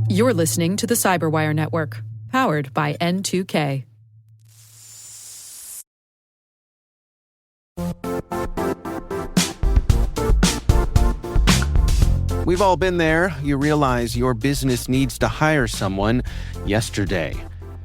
You're listening to the CyberWire Network, powered by N2K. We've all been there. You realize your business needs to hire someone yesterday.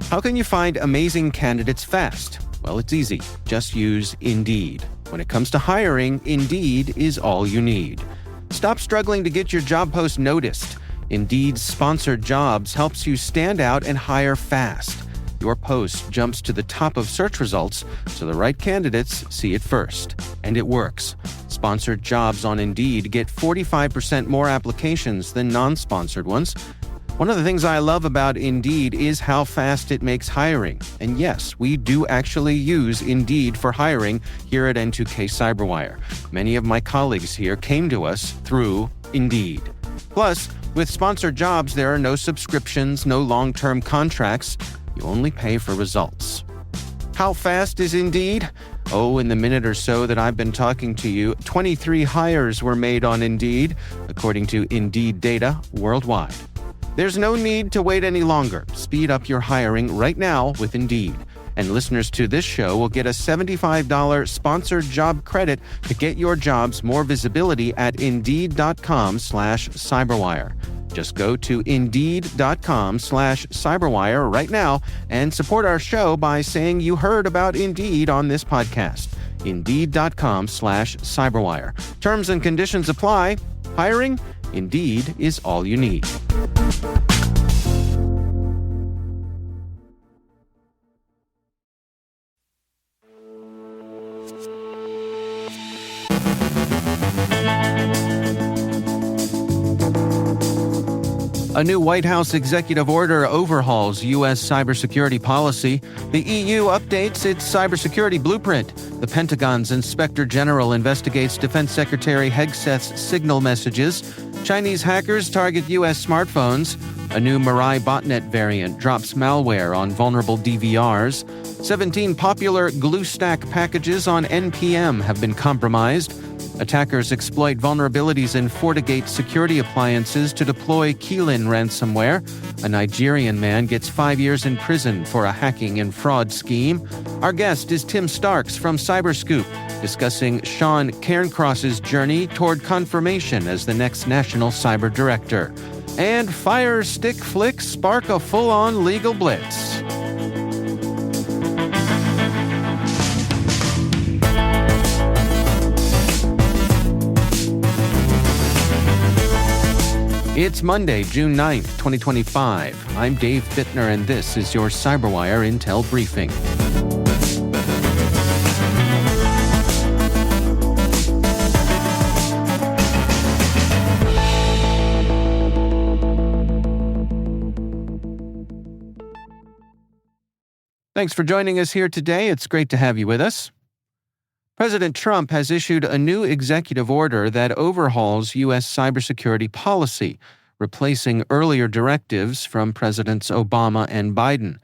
How can you find amazing candidates fast? Well, it's easy. Just use Indeed. When it comes to hiring, Indeed is all you need. Stop struggling to get your job post noticed. Indeed's sponsored jobs helps you stand out and hire fast. Your post jumps to the top of search results so the right candidates see it first. And it works. Sponsored jobs on Indeed get 45% more applications than non-sponsored ones. One of the things I love about Indeed is how fast it makes hiring. And yes, we do actually use Indeed for hiring here at N2K CyberWire. Many of my colleagues here came to us through Indeed. Plus, with sponsored jobs, there are no subscriptions, no long-term contracts. You only pay for results. How fast is Indeed? Oh, in the minute or so that I've been talking to you, 23 hires were made on Indeed, according to Indeed data worldwide. There's no need to wait any longer. Speed up your hiring right now with Indeed. And listeners to this show will get a $75 sponsored job credit to get your jobs more visibility at Indeed.com/CyberWire. Just go to Indeed.com/CyberWire right now and support our show by saying you heard about Indeed on this podcast. Indeed.com/CyberWire. Terms and conditions apply. Hiring? Indeed is all you need. A new White House executive order overhauls U.S. cybersecurity policy. The EU updates its cybersecurity blueprint. The Pentagon's Inspector General investigates Defense Secretary Hegseth's signal messages. Chinese hackers target U.S. smartphones. A new Mirai botnet variant drops malware on vulnerable DVRs. 17 popular Gluestack packages on NPM have been compromised. Attackers exploit vulnerabilities in Fortigate security appliances to deploy Qilin ransomware. A Nigerian man gets 5 years in prison for a hacking and fraud scheme. Our guest is Tim Starks from CyberScoop, discussing Sean Cairncross's journey toward confirmation as the next national cyber director. And Fire Stick flicks spark a full-on legal blitz. It's Monday, June 9th, 2025. I'm Dave Bittner, and this is your CyberWire Intel Briefing. Thanks for joining us here today. It's great to have you with us. President Trump has issued a new executive order that overhauls U.S. cybersecurity policy, replacing earlier directives from Presidents Obama and Biden.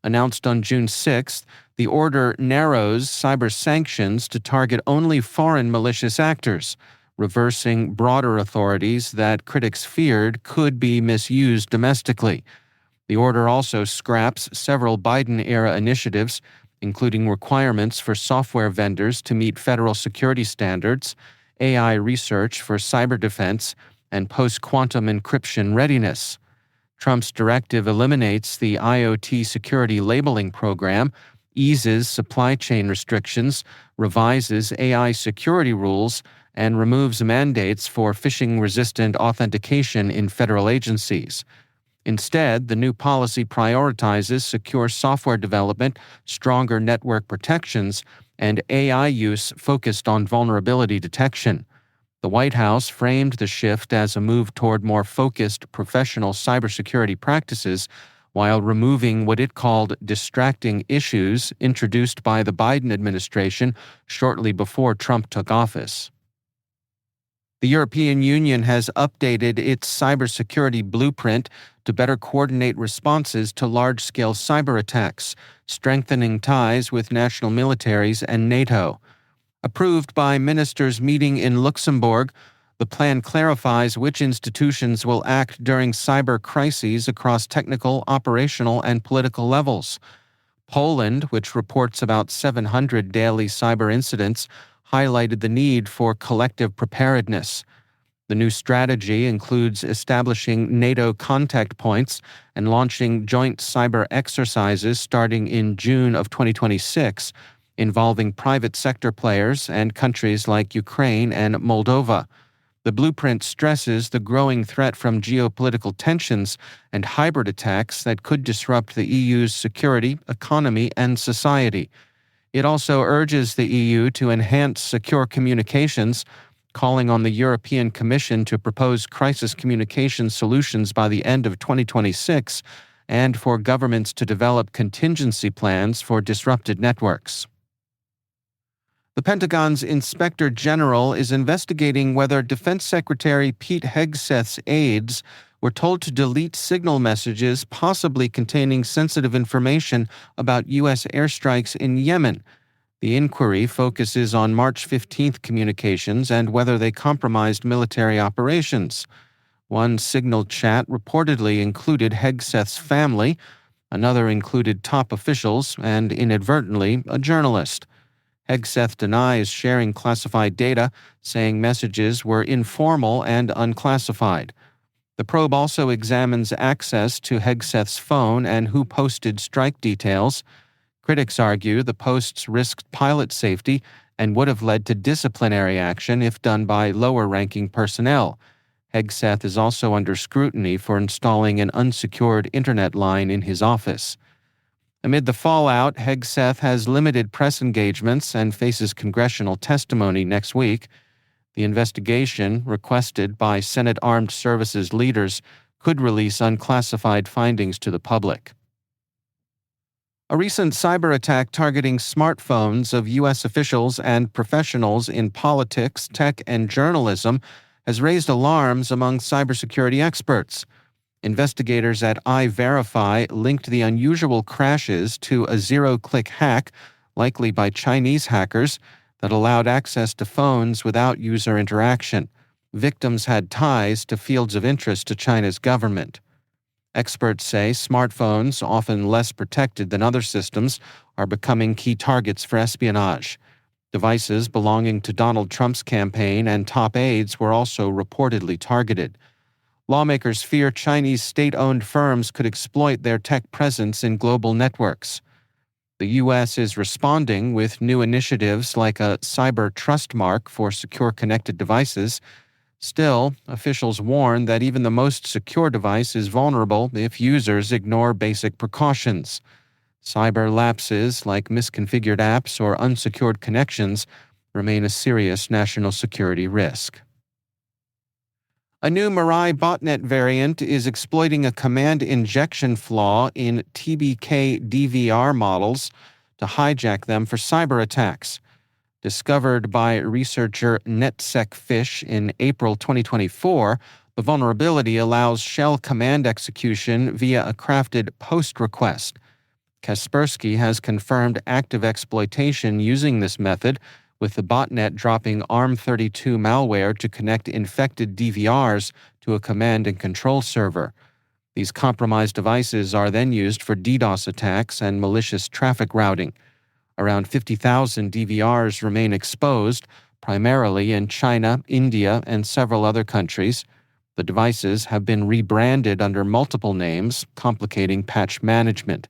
Announced on June 6th, the order narrows cyber sanctions to target only foreign malicious actors, reversing broader authorities that critics feared could be misused domestically. The order also scraps several Biden-era initiatives, including requirements for software vendors to meet federal security standards, AI research for cyber defense, and post-quantum encryption readiness. Trump's directive eliminates the IoT security labeling program, eases supply chain restrictions, revises AI security rules, and removes mandates for phishing-resistant authentication in federal agencies. Instead, the new policy prioritizes secure software development, stronger network protections, and AI use focused on vulnerability detection. The White House framed the shift as a move toward more focused professional cybersecurity practices while removing what it called distracting issues introduced by the Biden administration shortly before Trump took office. The European Union has updated its cybersecurity blueprint to better coordinate responses to large-scale cyber attacks, strengthening ties with national militaries and NATO. Approved by ministers meeting in Luxembourg, The plan clarifies which institutions will act during cyber crises across technical, operational, and political levels. Poland, which reports about 700 daily cyber incidents, highlighted the need for collective preparedness. The new strategy includes establishing NATO contact points and launching joint cyber exercises starting in June of 2026, involving private sector players and countries like Ukraine and Moldova. The blueprint stresses the growing threat from geopolitical tensions and hybrid attacks that could disrupt the EU's security, economy, and society. It also urges the EU to enhance secure communications, calling on the European Commission to propose crisis communication solutions by the end of 2026 and for governments to develop contingency plans for disrupted networks. The Pentagon's Inspector General is investigating whether Defense Secretary Pete Hegseth's aides were told to delete signal messages possibly containing sensitive information about U.S. airstrikes in Yemen. The inquiry focuses on March 15th communications and whether they compromised military operations. One signal chat reportedly included Hegseth's family, another included top officials, and inadvertently, a journalist. Hegseth denies sharing classified data, saying messages were informal and unclassified. The probe also examines access to Hegseth's phone and who posted strike details. Critics argue the posts risked pilot safety and would have led to disciplinary action if done by lower-ranking personnel. Hegseth is also under scrutiny for installing an unsecured internet line in his office. Amid the fallout, Hegseth has limited press engagements and faces congressional testimony next week. The investigation, requested by Senate Armed Services leaders, could release unclassified findings to the public. A recent cyber attack targeting smartphones of U.S. officials and professionals in politics, tech, and journalism has raised alarms among cybersecurity experts. Investigators at iVerify linked the unusual crashes to a zero-click hack, likely by Chinese hackers, that allowed access to phones without user interaction. Victims had ties to fields of interest to China's government. Experts say smartphones, often less protected than other systems, are becoming key targets for espionage. Devices belonging to Donald Trump's campaign and top aides were also reportedly targeted. Lawmakers fear Chinese state-owned firms could exploit their tech presence in global networks. The U.S. is responding with new initiatives like a cyber trust mark for secure connected devices. Still, officials warn that even the most secure device is vulnerable if users ignore basic precautions. Cyber lapses, like misconfigured apps or unsecured connections, remain a serious national security risk. A new Mirai botnet variant is exploiting a command injection flaw in TBK DVR models to hijack them for cyber attacks. Discovered by researcher NetSecFish in April 2024, the vulnerability allows shell command execution via a crafted post request. Kaspersky has confirmed active exploitation using this method, with the botnet dropping ARM32 malware to connect infected DVRs to a command and control server. These compromised devices are then used for DDoS attacks and malicious traffic routing. Around 50,000 DVRs remain exposed, primarily in China, India, and several other countries. The devices have been rebranded under multiple names, complicating patch management.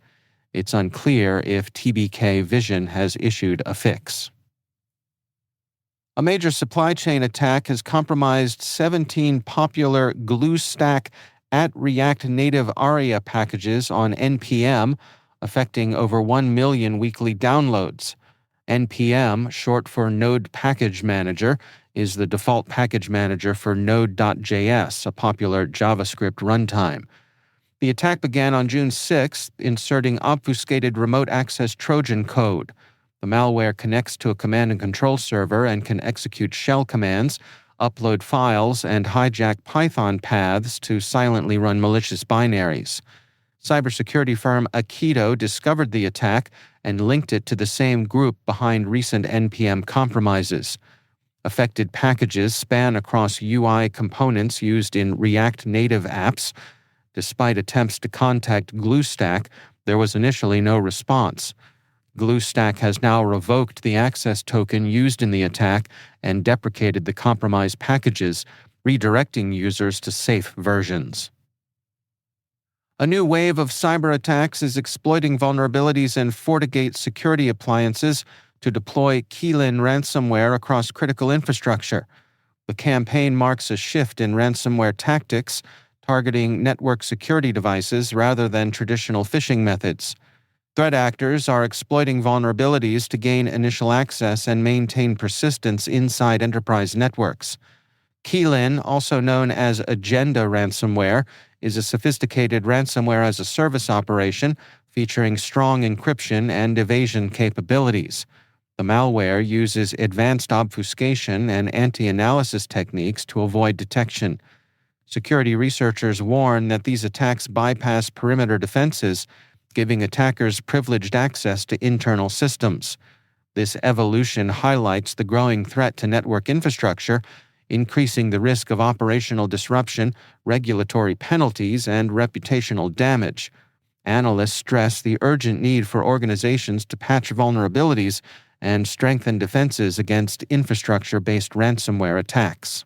It's unclear if TBK Vision has issued a fix. A major supply chain attack has compromised 17 popular Gluestack @React Native ARIA packages on NPM, affecting over 1 million weekly downloads. NPM, short for Node Package Manager, is the default package manager for Node.js, a popular JavaScript runtime. The attack began on June 6th, inserting obfuscated remote access Trojan code. The malware connects to a command and control server and can execute shell commands, upload files, and hijack Python paths to silently run malicious binaries. Cybersecurity firm Aikido discovered the attack and linked it to the same group behind recent NPM compromises. Affected packages span across UI components used in React Native apps. Despite attempts to contact Gluestack, there was initially no response. Gluestack has now revoked the access token used in the attack and deprecated the compromised packages, redirecting users to safe versions. A new wave of cyber attacks is exploiting vulnerabilities in Fortigate security appliances to deploy Qilin ransomware across critical infrastructure. The campaign marks a shift in ransomware tactics, targeting network security devices rather than traditional phishing methods. Threat actors are exploiting vulnerabilities to gain initial access and maintain persistence inside enterprise networks. Qilin, also known as Agenda ransomware, is a sophisticated ransomware-as-a-service operation featuring strong encryption and evasion capabilities. The malware uses advanced obfuscation and anti-analysis techniques to avoid detection. Security researchers warn that these attacks bypass perimeter defenses, giving attackers privileged access to internal systems. This evolution highlights the growing threat to network infrastructure, increasing the risk of operational disruption, regulatory penalties, and reputational damage. Analysts stress the urgent need for organizations to patch vulnerabilities and strengthen defenses against infrastructure-based ransomware attacks.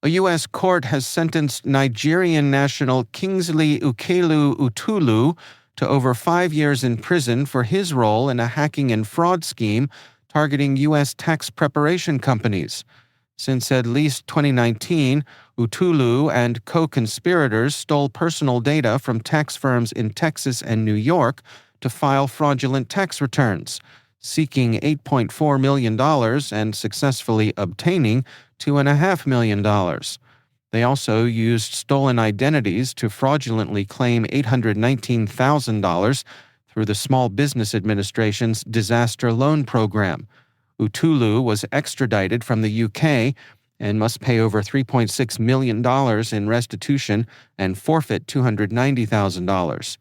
A U.S. court has sentenced Nigerian national Kingsley Ukelu-Utulu to over 5 years in prison for his role in a hacking and fraud scheme targeting U.S. tax preparation companies. Since at least 2019, Utulu and co-conspirators stole personal data from tax firms in Texas and New York to file fraudulent tax returns, seeking $8.4 million and successfully obtaining $2.5 million. They also used stolen identities to fraudulently claim $819,000 through the Small Business Administration's disaster loan program. Utulu was extradited from the UK and must pay over $3.6 million in restitution and forfeit $290,000.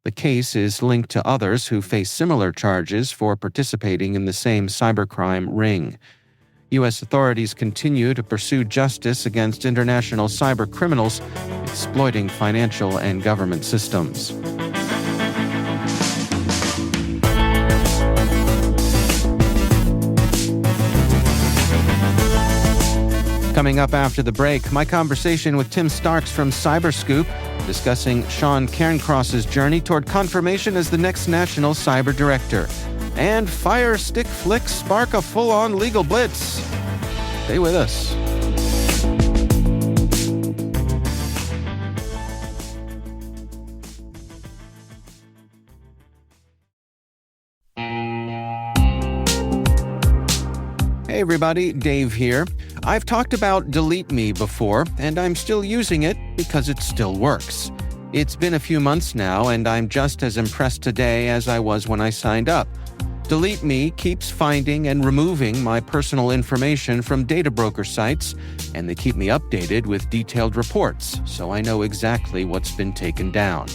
The case is linked to others who face similar charges for participating in the same cybercrime ring. U.S. authorities continue to pursue justice against international cyber criminals exploiting financial and government systems. Coming up after the break, my conversation with Tim Starks from CyberScoop, discussing Sean Cairncross's journey toward confirmation as the next national cyber director. And Fire Stick flicks spark a full-on legal blitz. Stay with us. Hey everybody, Dave here. I've talked about Delete Me before, and I'm still using it because it still works. It's been a few months now, and I'm just as impressed today as I was when I signed up. Delete Me keeps finding and removing my personal information from data broker sites, and they keep me updated with detailed reports, so I know exactly what's been taken down.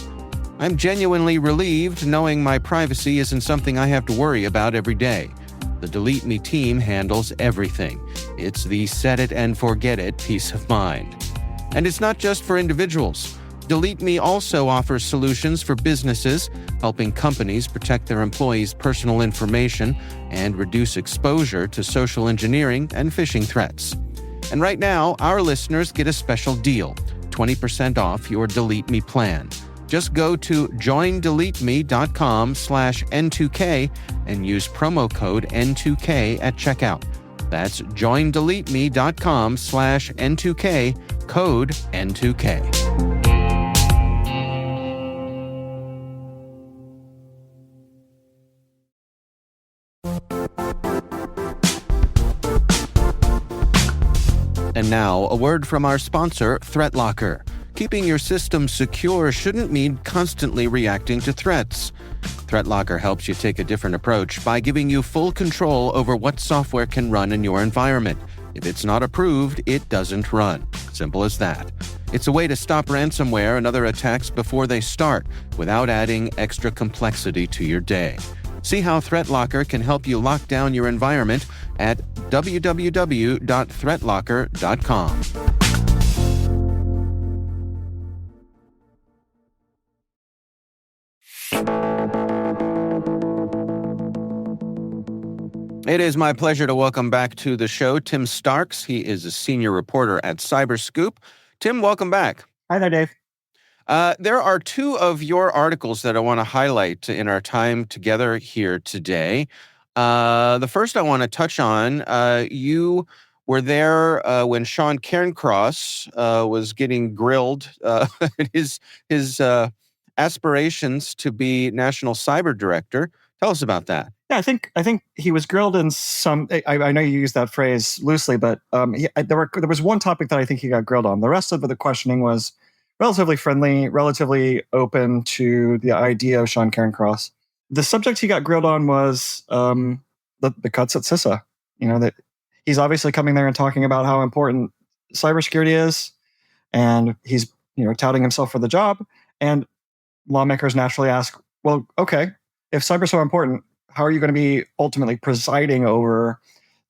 I'm genuinely relieved knowing my privacy isn't something I have to worry about every day. The Delete Me team handles everything. It's the set it and forget it peace of mind. And it's not just for individuals. Delete Me also offers solutions for businesses, helping companies protect their employees' personal information and reduce exposure to social engineering and phishing threats. And right now, our listeners get a special deal, 20% off your Delete Me plan. Just go to joindeleteme.com/N2K and use promo code N2K at checkout. That's joindeleteme.com/N2K, code N2K. And now, a word from our sponsor, ThreatLocker. Keeping your system secure shouldn't mean constantly reacting to threats. ThreatLocker helps you take a different approach by giving you full control over what software can run in your environment. If it's not approved, it doesn't run. Simple as that. It's a way to stop ransomware and other attacks before they start, without adding extra complexity to your day. See how ThreatLocker can help you lock down your environment at www.threatlocker.com. It is my pleasure to welcome back to the show Tim Starks. He is a senior reporter at CyberScoop. Tim, welcome back. Hi there, Dave. There are two of your articles that I want to highlight in our time together here today. The first I want to touch on, you were there when Sean Cairncross was getting grilled, his aspirations to be National Cyber Director. Tell us about that. Yeah, I think he was grilled in some. I know you use that phrase loosely, but there was one topic that I think he got grilled on. The rest of the questioning was relatively friendly, relatively open to the idea of Sean Cairncross. The subject he got grilled on was the cuts at CISA. That he's obviously coming there and talking about how important cybersecurity is, and he's touting himself for the job. And lawmakers naturally ask, well, okay, if cyber's so important, how are you going to be ultimately presiding over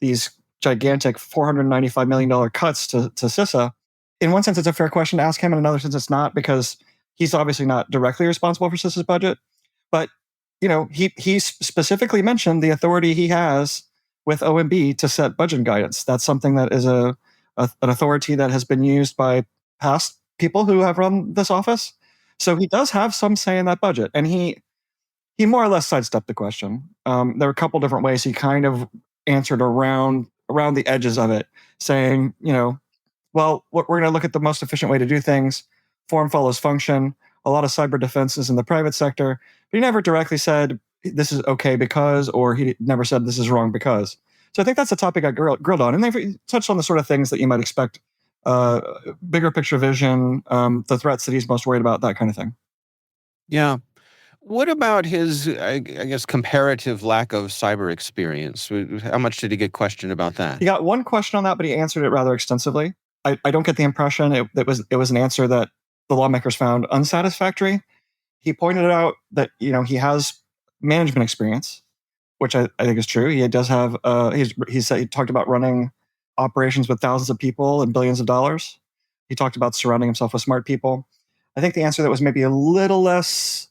these gigantic $495 million cuts to CISA? In one sense, it's a fair question to ask him. In another sense, it's not, because he's obviously not directly responsible for CISA's budget. But he specifically mentioned the authority he has with OMB to set budget guidance. That's something that is an authority that has been used by past people who have run this office. So he does have some say in that budget, and he more or less sidestepped the question. There were a couple different ways he kind of answered around the edges of it, saying, well, we're going to look at the most efficient way to do things. Form follows function. A lot of cyber defenses in the private sector. But he never directly said this is okay because, or he never said this is wrong because. So I think that's a topic I grilled on. And they've touched on the sort of things that you might expect, bigger picture vision, the threats that he's most worried about, that kind of thing. Yeah. What about his, I guess, comparative lack of cyber experience? How much did he get questioned about that? He got one question on that, but he answered it rather extensively. I don't get the impression it was an answer that the lawmakers found unsatisfactory. He pointed out that he has management experience, which I think is true. He does have. He talked about running operations with thousands of people and billions of dollars. He talked about surrounding himself with smart people. I think the answer that was maybe a little less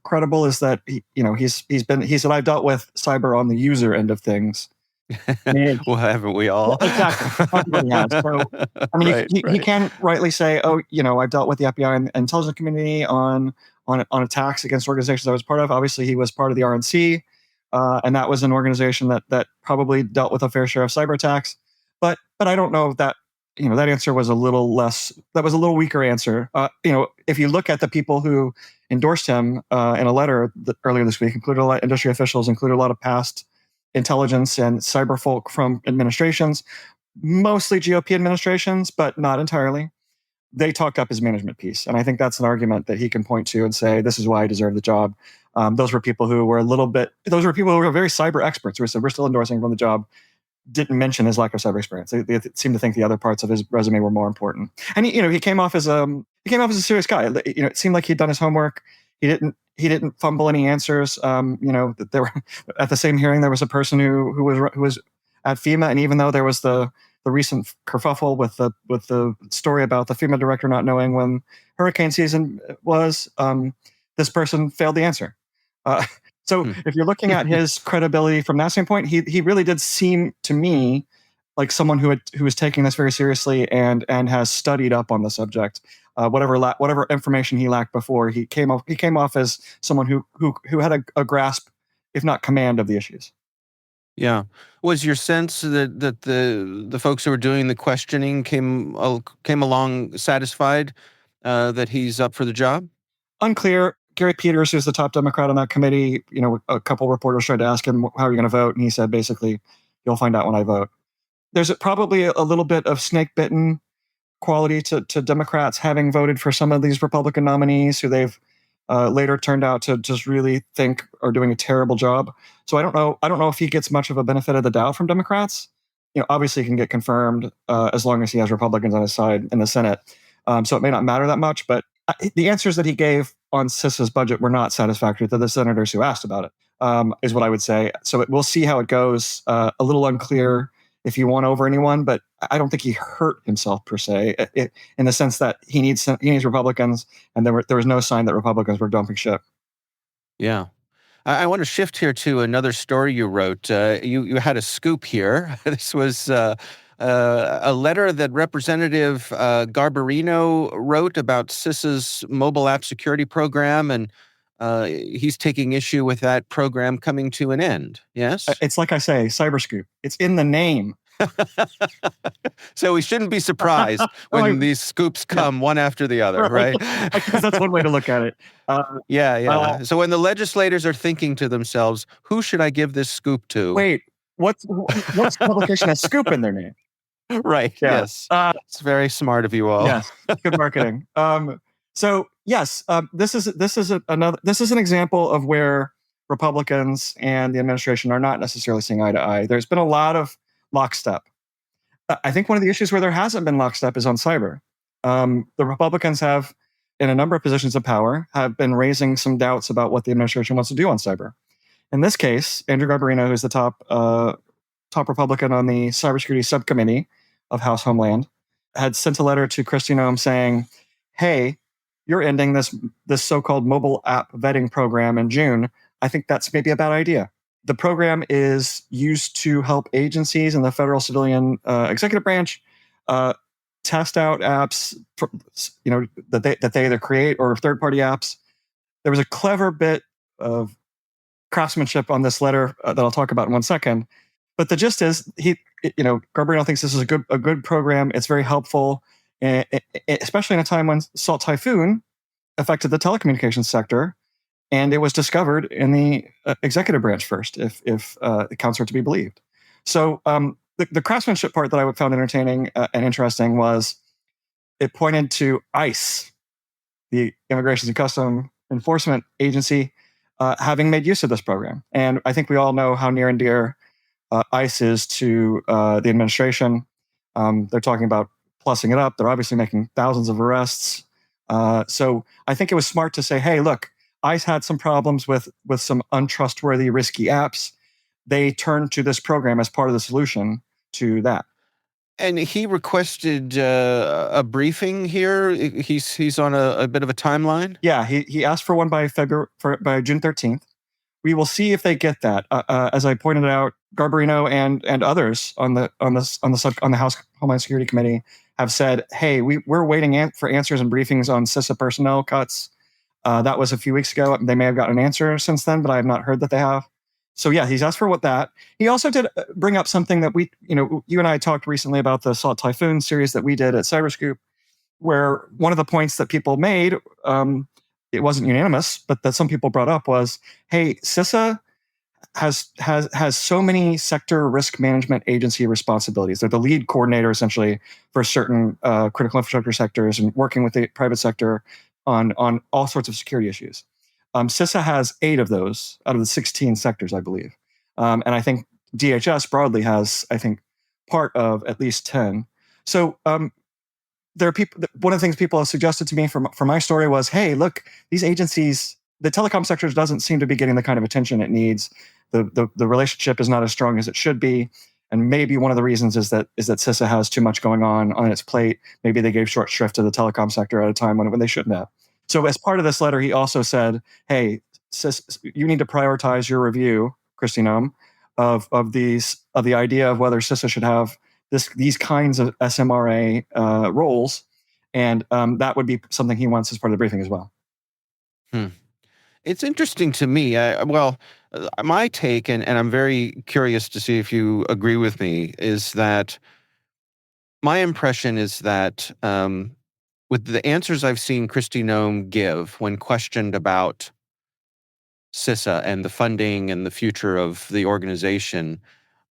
credible is that he said, I've dealt with cyber on the user end of things. Well, haven't we all? Exactly. Everybody has. So, I mean, right. He can rightly say, I've dealt with the FBI and intelligence community on attacks against organizations I was part of. Obviously, he was part of the RNC, and that was an organization that probably dealt with a fair share of cyber attacks. But I don't know if that answer was a little less. That was a little weaker answer. If you look at the people who endorsed him in a letter earlier this week, included a lot of industry officials, included a lot of past intelligence and cyber folk from administrations, mostly GOP administrations, but not entirely. They talked up his management piece. And I think that's an argument that he can point to and say, this is why I deserve the job. Those were people who were people who were very cyber experts who said, we're still endorsing him from the job. Didn't mention his lack of cyber experience. They seemed to think the other parts of his resume were more important. And he came off as a serious guy. It seemed like he'd done his homework. He didn't fumble any answers. There were, at the same hearing, there was a person who was at FEMA, and even though there was the recent kerfuffle with the story about the FEMA director not knowing when hurricane season was, this person failed the answer. So if you're looking at his credibility from that standpoint, he really did seem to me like someone who was taking this very seriously and has studied up on the subject. Whatever information he lacked before, he came off as someone who had a grasp, if not command, of the issues. Yeah. Was your sense that the folks who were doing the questioning came along satisfied that he's up for the job? Unclear. Gary Peters, who's the top Democrat on that committee, a couple reporters tried to ask him, how are you going to vote? And he said, basically, you'll find out when I vote. There's probably a little bit of snake-bitten quality to Democrats having voted for some of these Republican nominees who they've later turned out to just really think are doing a terrible job. So I don't know if he gets much of a benefit of the doubt from Democrats. Obviously he can get confirmed as long as he has Republicans on his side in the Senate. So it may not matter that much, but the answers that he gave on CISA's budget were not satisfactory to the senators who asked about it. is what I would say. So we'll see how it goes. A little unclear if he won over anyone, but I don't think he hurt himself per se, in the sense that he needs Republicans, and there was no sign that Republicans were dumping ship. Yeah. I want to shift here to another story you wrote. You had a scoop here. This was a letter that Representative Garbarino wrote about CISA's mobile app security program, and he's taking issue with that program coming to an end. Yes? It's like I say, CyberScoop. It's in the name. So we shouldn't be surprised when these scoops come one after the other, right? Because that's one way to look at it. So when the legislators are thinking to themselves, who should I give this scoop to? Wait, what's publication has scoop in their name? Right. Yeah. Yes. It's very smart of you all. Yes. Good marketing. So yes, this is an example of where Republicans and the administration are not necessarily seeing eye to eye. There's been a lot of lockstep. I think one of the issues where there hasn't been lockstep is on cyber. The Republicans have, in a number of positions of power, have been raising some doubts about what the administration wants to do on cyber. In this case, Andrew Garbarino, who's the top Republican on the cybersecurity subcommittee of House Homeland, had sent a letter to Kristi Noem saying, "Hey, you're ending this so-called mobile app vetting program in June. I think that's maybe a bad idea." The program is used to help agencies in the federal civilian executive branch test out apps, that they either create or third-party apps. There was a clever bit of craftsmanship on this letter that I'll talk about in 1 second. But the gist is, Garbarino thinks this is a good program. It's very helpful, especially in a time when Salt Typhoon affected the telecommunications sector. And it was discovered in the executive branch first, if accounts are to be believed. So the craftsmanship part that I found entertaining and interesting was it pointed to ICE, the Immigration and Customs Enforcement Agency, having made use of this program. And I think we all know how near and dear ICE is to the administration. They're talking about plussing it up. They're obviously making thousands of arrests. So I think it was smart to say, hey, look, ICE had some problems with some untrustworthy, risky apps. They turned to this program as part of the solution to that. And he requested a briefing here. He's on a bit of a timeline. Yeah, he asked for one by June 13th. We will see if they get that. As I pointed out, Garbarino and others on the House Homeland Security Committee have said, hey, we're waiting for answers and briefings on CISA personnel cuts. That was a few weeks ago. They may have gotten an answer since then, but I have not heard that they have. So yeah, he's asked for that. He also did bring up something that you and I talked recently about the Salt Typhoon series that we did at CyberScoop, where one of the points that people made, it wasn't unanimous, but that some people brought up was, hey, CISA has so many sector risk management agency responsibilities. They're the lead coordinator essentially for certain critical infrastructure sectors and working with the private sector on all sorts of security issues. CISA has 8 of those out of the 16 sectors, I believe. And I think DHS broadly has, I think, part of at least 10. So there are people. One of the things people have suggested to me for my story was, hey, look, these agencies, the telecom sector doesn't seem to be getting the kind of attention it needs. The relationship is not as strong as it should be. And maybe one of the reasons is that CISA has too much going on its plate. Maybe they gave short shrift to the telecom sector at a time when they shouldn't have. So as part of this letter, he also said, hey, you need to prioritize your review, Kristi Noem, of the idea of whether CISA should have these kinds of SMRA roles. And that would be something he wants as part of the briefing as well. It's interesting to me. My take, and I'm very curious to see if you agree with me, is that my impression is that with the answers I've seen Kristi Noem give when questioned about CISA and the funding and the future of the organization,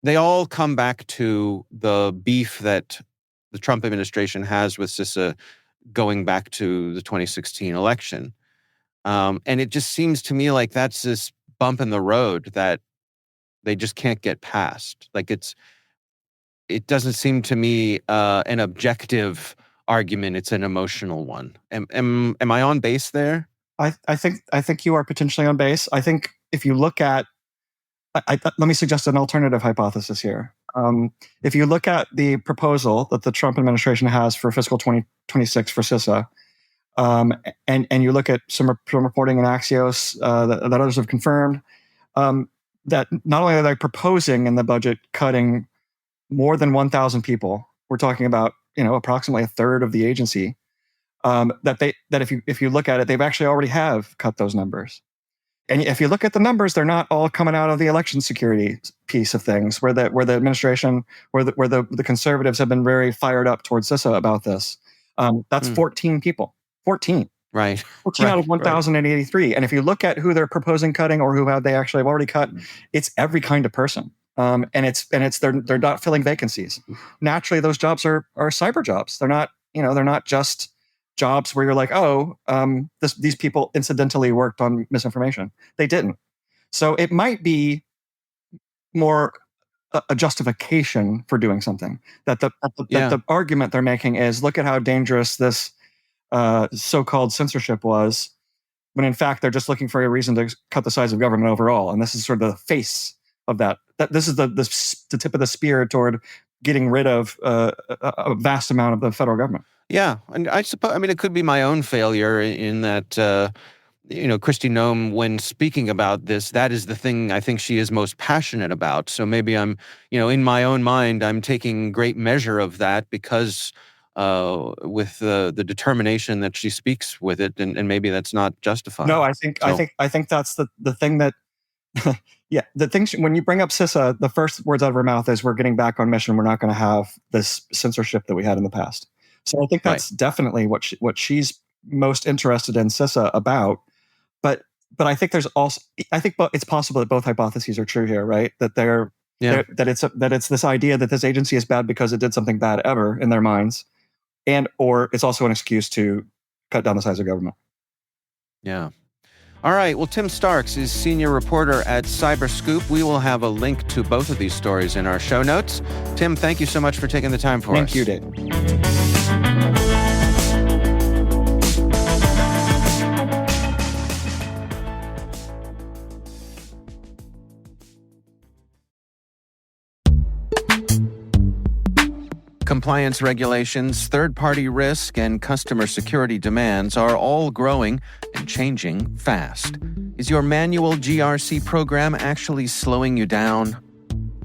they all come back to the beef that the Trump administration has with CISA going back to the 2016 election. And it just seems to me like that's this bump in the road that they just can't get past. Like it doesn't seem to me an objective argument. It's an emotional one. Am I on base there? I think you are potentially on base. I think if you look at Let me suggest an alternative hypothesis here. If you look at the proposal that the Trump administration has for fiscal 2026 for CISA, and you look at some reporting in Axios that others have confirmed, that not only are they proposing in the budget cutting more than 1,000 people, we're talking about approximately a third of the agency. That if you look at it, they've actually already have cut those numbers. And if you look at the numbers, they're not all coming out of the election security piece of things, where the administration, where the conservatives have been very fired up towards CISA about this. That's 14 people. 14. Right. 14 out of 1,083. And if you look at who they're proposing cutting or who they actually have already cut, it's every kind of person. And they're not filling vacancies. Naturally, those jobs are cyber jobs. They're not just jobs where you're like, these people incidentally worked on misinformation. They didn't. So it might be more a justification for doing something. That the argument they're making is, look at how dangerous this so-called censorship was, when in fact they're just looking for a reason to cut the size of government overall. And this is sort of the face of that. This is the tip of the spear toward getting rid of a vast amount of the federal government. Yeah, and I suppose, it could be my own failure in that, Kristi Noem, when speaking about this, that is the thing I think she is most passionate about. So maybe I'm, in my own mind, I'm taking great measure of that because with the determination that she speaks with it, and maybe that's not justified. No, I think that's the thing that, yeah, the thing, when you bring up CISA, the first words out of her mouth is, we're getting back on mission. We're not going to have this censorship that we had in the past. So I think that's definitely what she's most interested in CISA about. But I think it's possible that both hypotheses are true here, right? That that it's this idea that this agency is bad because it did something bad ever in their minds, or it's also an excuse to cut down the size of government. Yeah. All right. Well, Tim Starks is senior reporter at CyberScoop. We will have a link to both of these stories in our show notes. Tim, thank you so much for taking the time for us. Thank you, Dave. Compliance regulations, third-party risk, and customer security demands are all growing and changing fast. Is your manual GRC program actually slowing you down?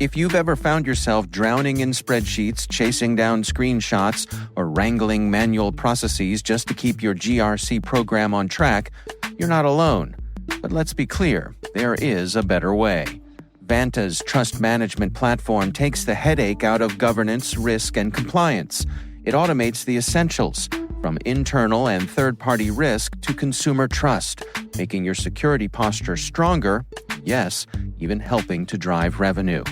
If you've ever found yourself drowning in spreadsheets, chasing down screenshots, or wrangling manual processes just to keep your GRC program on track, you're not alone. But let's be clear, there is a better way. Vanta's trust management platform takes the headache out of governance, risk, and compliance. It automates the essentials, from internal and third-party risk to consumer trust, making your security posture stronger, yes, even helping to drive revenue.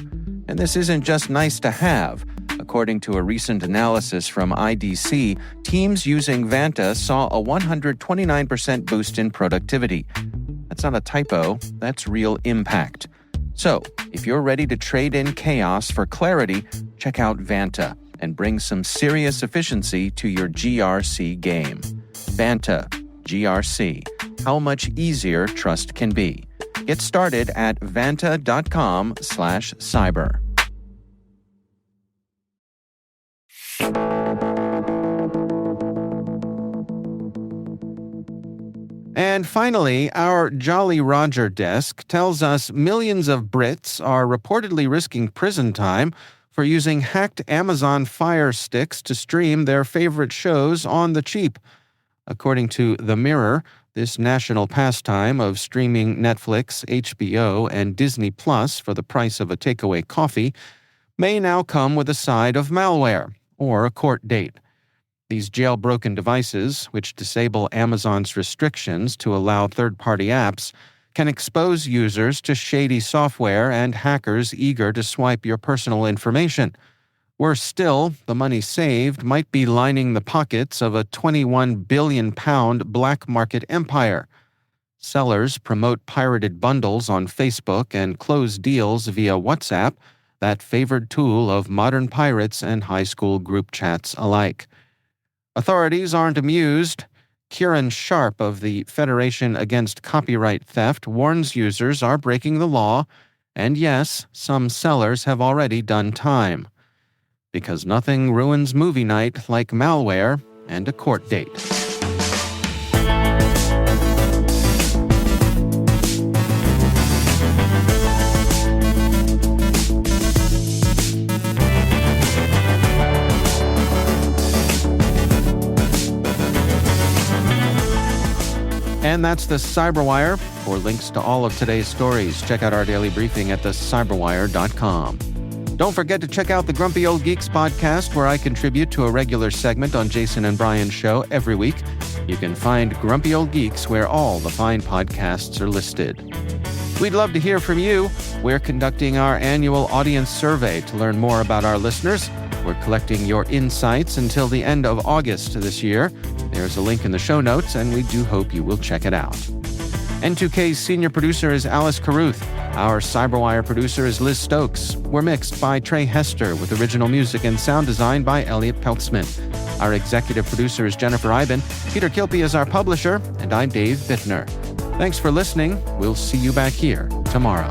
And this isn't just nice to have. According to a recent analysis from IDC, teams using Vanta saw a 129% boost in productivity. That's not a typo, that's real impact. So, if you're ready to trade in chaos for clarity, check out Vanta and bring some serious efficiency to your GRC game. Vanta GRC. How much easier trust can be. Get started at vanta.com/cyber. And finally, our Jolly Roger desk tells us millions of Brits are reportedly risking prison time for using hacked Amazon Fire Sticks to stream their favorite shows on the cheap. According to The Mirror, this national pastime of streaming Netflix, HBO, and Disney Plus for the price of a takeaway coffee may now come with a side of malware or a court date. These jailbroken devices, which disable Amazon's restrictions to allow third-party apps, can expose users to shady software and hackers eager to swipe your personal information. Worse still, the money saved might be lining the pockets of a £21 billion black market empire. Sellers promote pirated bundles on Facebook and close deals via WhatsApp, that favored tool of modern pirates and high school group chats alike. Authorities aren't amused. Kieran Sharp of the Federation Against Copyright Theft warns users are breaking the law And yes, some sellers have already done time. Because nothing ruins movie night like malware and a court date. And that's the CyberWire. For links to all of today's stories, check out our daily briefing at thecyberwire.com. Don't forget to check out the Grumpy Old Geeks podcast, where I contribute to a regular segment on Jason and Brian's show every week. You can find Grumpy Old Geeks where all the fine podcasts are listed. We'd love to hear from you. We're conducting our annual audience survey to learn more about our listeners. We're collecting your insights until the end of August this year. There's a link in the show notes, and we do hope you will check it out. N2K's senior producer is Alice Carruth. Our CyberWire producer is Liz Stokes. We're mixed by Trey Hester, with original music and sound design by Elliot Peltzman. Our executive producer is Jennifer Eiben. Peter Kilpie is our publisher, and I'm Dave Bittner. Thanks for listening. We'll see you back here tomorrow.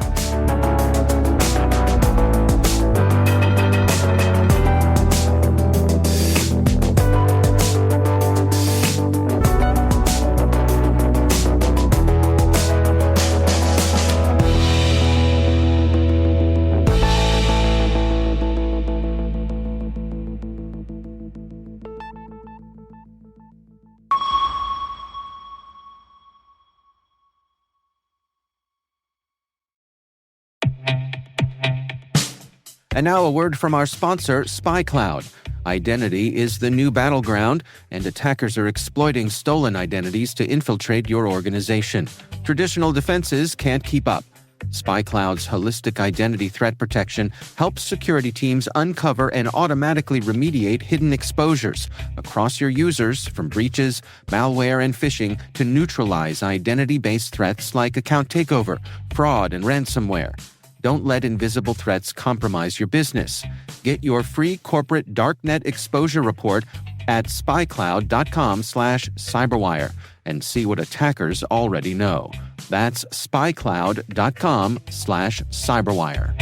And now a word from our sponsor, SpyCloud. Identity is the new battleground, and attackers are exploiting stolen identities to infiltrate your organization. Traditional defenses can't keep up. SpyCloud's holistic identity threat protection helps security teams uncover and automatically remediate hidden exposures across your users, from breaches, malware, and phishing to neutralize identity-based threats like account takeover, fraud, and ransomware. Don't let invisible threats compromise your business. Get your free corporate darknet exposure report at spycloud.com/cyberwire and see what attackers already know. That's spycloud.com/cyberwire.